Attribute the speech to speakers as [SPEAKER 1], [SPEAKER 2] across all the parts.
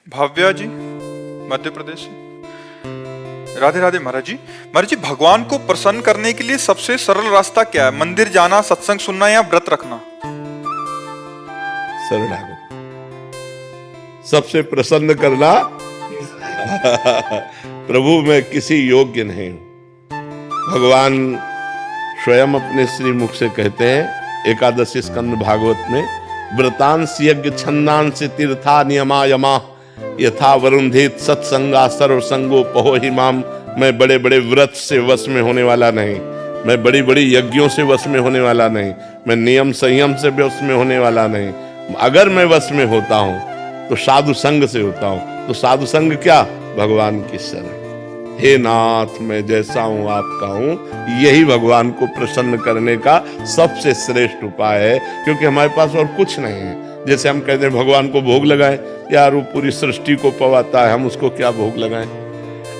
[SPEAKER 1] भाव्या जी, मध्य प्रदेश से। राधे राधे महाराज जी। महाराज जी, भगवान को प्रसन्न करने के लिए सबसे सरल रास्ता क्या है? मंदिर जाना, सत्संग सुनना या व्रत रखना?
[SPEAKER 2] सरल है, सबसे प्रसन्न करना। प्रभु मैं किसी योग्य नहीं हूं। भगवान स्वयं अपने श्री मुख से कहते हैं एकादशी स्कंद भागवत में, व्रतांश यज्ञ छंदांश तीर्था नियमा यमा यथा वरुंधित सत्संगा सर्वसंगो पहो ही माम। मैं बड़े बड़े व्रत से वश में होने वाला नहीं, मैं बड़ी बड़ी यज्ञों से वश में होने वाला नहीं, मैं नियम संयम से वश में होने वाला नहीं। अगर मैं वश में होता हूं तो साधु संग से होता हूं। तो साधु संग क्या? भगवान की शरण। हे नाथ मैं जैसा हूं आपका हूं, यही भगवान को प्रसन्न करने का सबसे श्रेष्ठ उपाय है। क्योंकि हमारे पास और कुछ नहीं है। जैसे हम कहते हैं भगवान को भोग लगाएं, यार वो पूरी सृष्टि को पवाता है, हम उसको क्या भोग लगाएं।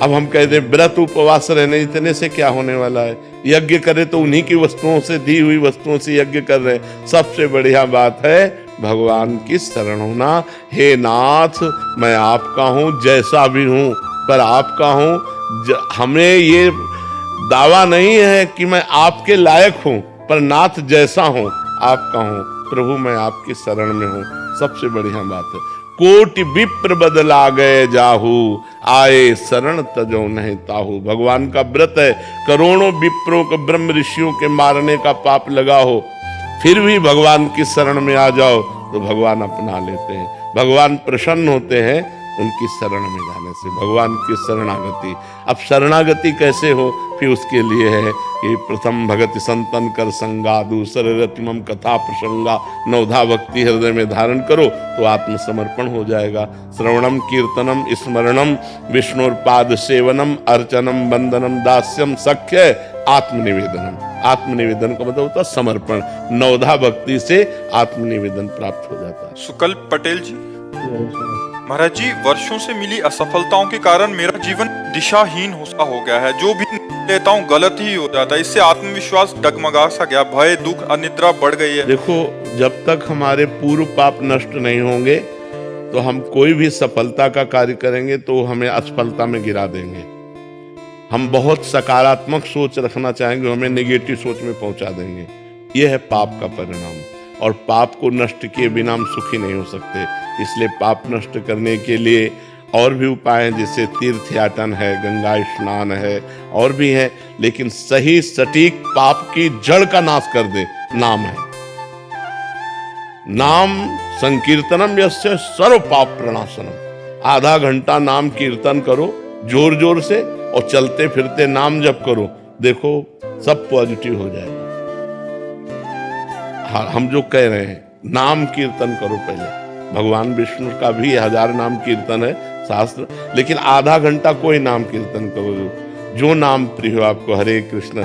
[SPEAKER 2] अब हम कहते हैं व्रत उपवास रहने इतने से क्या होने वाला है, यज्ञ करे तो उन्हीं की वस्तुओं से, दी हुई वस्तुओं से यज्ञ कर रहे हैं। सबसे बढ़िया बात है भगवान की शरण होना। हे नाथ मैं आपका हूं, जैसा भी हूं पर आपका हूं। हमें ये दावा नहीं है कि मैं आपके लायक हूं, पर नाथ जैसा हूं आपका हूं। प्रभु मैं आपकी शरण में हूं, सबसे बढ़िया बात है। कोटि विप्र बदला गए जाहू, आए शरण तजो नहीं ताहू। भगवान का व्रत है, करोड़ों विप्रों को ब्रह्म ऋषियों के मारने का पाप लगा हो, फिर भी भगवान की शरण में आ जाओ तो भगवान अपना लेते हैं। भगवान प्रसन्न होते हैं उनकी शरण में जाने से, भगवान की शरणागति। अब शरणागति कैसे हो? फिर उसके लिए है कि प्रथम भगति संतन कर संगा, दूसरे रतिमम कथा प्रसंगा, नवधा भक्ति हृदय में धारण करो तो आत्मसमर्पण हो जाएगा। श्रवणम कीर्तनम स्मरणम विष्णुपाद सेवनम अर्चनम वंदनम दास्यम सख्य आत्मनिवेदनम। आत्मनिवेदन का मतलब होता है समर्पण। नवधा भक्ति से आत्मनिवेदन प्राप्त हो जाता है।
[SPEAKER 1] सुकल्प पटेल जी, महाराज जी, वर्षों से मिली असफलताओं के कारण मेरा जीवन दिशाहीन सा हो गया है। जो भी लेता हूँ गलत ही हो जाता है। इससे आत्मविश्वास डगमगा सा गया, भय दुख अनिद्रा बढ़ गई है।
[SPEAKER 2] देखो, जब तक हमारे पूर्व पाप नष्ट नहीं होंगे तो हम कोई भी सफलता का कार्य करेंगे तो हमें असफलता में गिरा देंगे। हम बहुत सकारात्मक सोच रखना चाहेंगे, हमें नेगेटिव सोच में पहुंचा देंगे। यह है पाप का परिणाम। और पाप को नष्ट किए बिना हम सुखी नहीं हो सकते। इसलिए पाप नष्ट करने के लिए और भी उपाय हैं, जैसे तीर्थ याटन है, गंगा स्नान है, और भी है। लेकिन सही सटीक पाप की जड़ का नाश कर दे नाम है। नाम संकीर्तनम यस्य सर्व पाप प्रणाशनम। आधा घंटा नाम कीर्तन करो जोर जोर से, और चलते फिरते नाम जप करो, देखो सब पॉजिटिव हो जाएगा। हाँ, हम जो कह रहे हैं नाम कीर्तन करो पहले। भगवान विष्णु का भी 1000 नाम कीर्तन है शास्त्र, लेकिन आधा घंटा कोई नाम कीर्तन करो जो नाम प्रिय हो आपको। हरे कृष्ण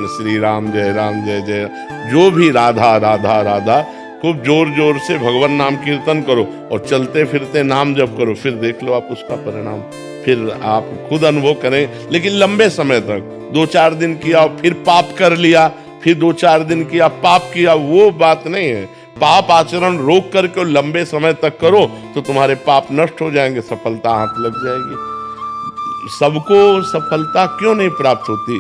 [SPEAKER 2] श्री राम जय जय, जो भी राधा राधा राधा, खूब जोर जोर से भगवान नाम कीर्तन करो और चलते फिरते नाम जप करो। फिर देख लो आप उसका परिणाम, फिर आप खुद अनुभव करें। लेकिन लंबे समय तक 2-4 दिन किया फिर पाप कर लिया, फिर 2-4 दिन किया पाप किया, वो बात नहीं है। पाप आचरण रोक करके और लंबे समय तक करो तो तुम्हारे पाप नष्ट हो जाएंगे, सफलता हाथ लग जाएगी। सबको सफलता क्यों नहीं प्राप्त होती,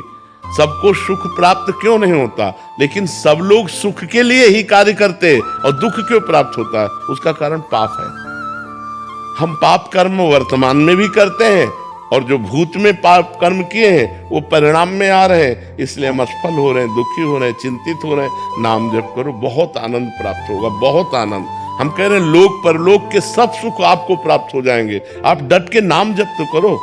[SPEAKER 2] सबको सुख प्राप्त क्यों नहीं होता, लेकिन सब लोग सुख के लिए ही कार्य करते और दुख क्यों प्राप्त होता है? उसका कारण पाप है। हम पाप कर्म वर्तमान में भी करते हैं और जो भूत में पाप कर्म किए हैं वो परिणाम में आ रहे हैं। इसलिए हम असफल हो रहे हैं, दुखी हो रहे हैं, चिंतित हो रहे हैं। नाम जप करो, बहुत आनंद प्राप्त होगा, बहुत आनंद। हम कह रहे हैं लोक परलोक के सब सुख आपको प्राप्त हो जाएंगे। आप डट के नाम जप तो करो।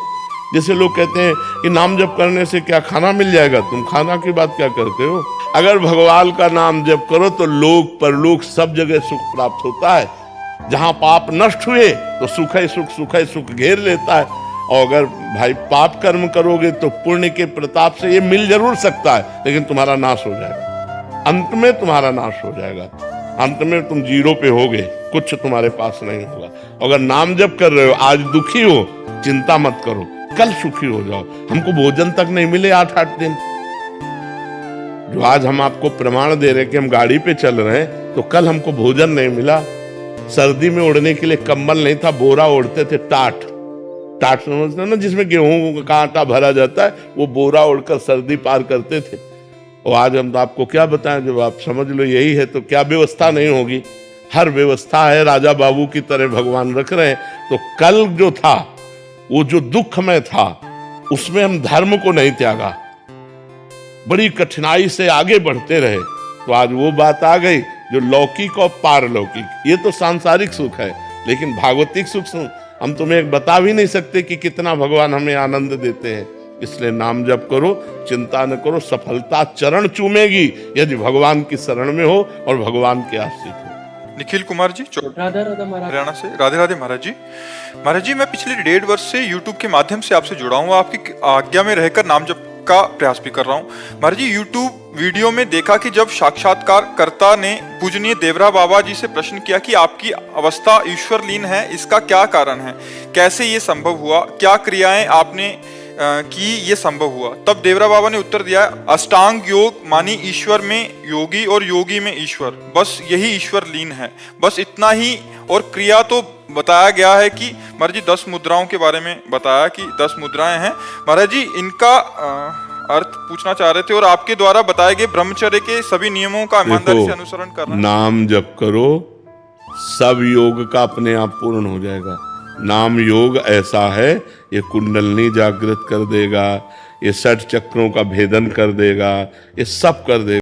[SPEAKER 2] जैसे लोग कहते हैं कि नाम जप करने से क्या खाना मिल जाएगा, तुम खाना की बात क्या करते हो? अगर भगवान का नाम जप करो तो लोक परलोक सब जगह सुख प्राप्त होता है। जहां पाप नष्ट हुए तो सुख ही सुख घेर लेता है। और अगर भाई पाप कर्म करोगे तो पुण्य के प्रताप से ये मिल जरूर सकता है, लेकिन तुम्हारा नाश हो जाएगा। अंत में तुम्हारा नाश हो जाएगा, अंत में तुम जीरो पे होगे, कुछ तुम्हारे पास नहीं होगा। अगर नाम जप कर रहे हो, आज दुखी हो, चिंता मत करो, कल सुखी हो जाओ। हमको भोजन तक नहीं मिले 8-8 दिन, जो आज हम आपको प्रमाण दे रहे हैं कि हम गाड़ी पे चल रहे हैं, तो कल हमको भोजन नहीं मिला, सर्दी में ओढ़ने के लिए कंबल नहीं था, बोरा ओढ़ते थे। टाट टाट समझते हो ना, जिसमें गेहूं का आटा भरा जाता है, वो बोरा ओढ़कर सर्दी पार करते थे। और आज हम तो आपको क्या बताएं, जब आप समझ लो यही है तो क्या व्यवस्था नहीं होगी। हर व्यवस्था है, राजा बाबू की तरह भगवान रख रहे हैं। तो कल जो था, वो जो दुख में था, उसमें हम धर्म को नहीं त्यागा, बड़ी कठिनाई से आगे बढ़ते रहे। तो आज वो बात आ गई जो लौकिक और पारलौकिक, ये तो सांसारिक सुख है, लेकिन भागवतिक सुख हम तुम्हें बता भी नहीं सकते कि कितना भगवान हमें आनंद देते हैं। इसलिए नाम जप करो, चिंता न करो, सफलता चरण चूमेगी यदि भगवान की शरण में हो और भगवान के आश्रित हो।
[SPEAKER 1] निखिल कुमार जी,
[SPEAKER 3] राधा राधा महाराज,
[SPEAKER 1] हरियाणा से। राधे राधे महाराज जी। महाराज जी, मैं पिछले 1.5 वर्ष से यूट्यूब के माध्यम से आपसे जुड़ा हूँ, आपकी आज्ञा में रहकर नाम जप का प्रयास भी कर रहा हूँ। महाराज जी, यूट्यूब वीडियो में देखा कि जब साक्षात्कारकर्ता ने पूजनीय देवरा बाबा जी से प्रश्न किया कि आपकी अवस्था ईश्वर लीन है, इसका क्या कारण है, कैसे ये संभव हुआ, क्या क्रियाएं आपने की ये संभव हुआ, तब देवरा बाबा ने उत्तर दिया, अष्टांग योग मानी ईश्वर में योगी और योगी में ईश्वर, बस यही ईश्वर लीन है, बस इतना ही। और क्रिया तो बताया गया है कि महाराज जी 10 मुद्राओं के बारे में बताया कि 10 मुद्राएं हैं। महाराज जी, इनका अर्थ पूछना चाह रहे थे, और आपके द्वारा बताए गए ब्रह्मचर्य के सभी नियमों का ईमानदारी से अनुसरण करना।
[SPEAKER 2] नाम जप करो, सब योग का अपने आप पूर्ण हो जाएगा। नाम योग ऐसा है, ये कुंडलनी जागृत कर देगा, ये 60 चक्रों का भेदन कर देगा, ये सब कर देगा।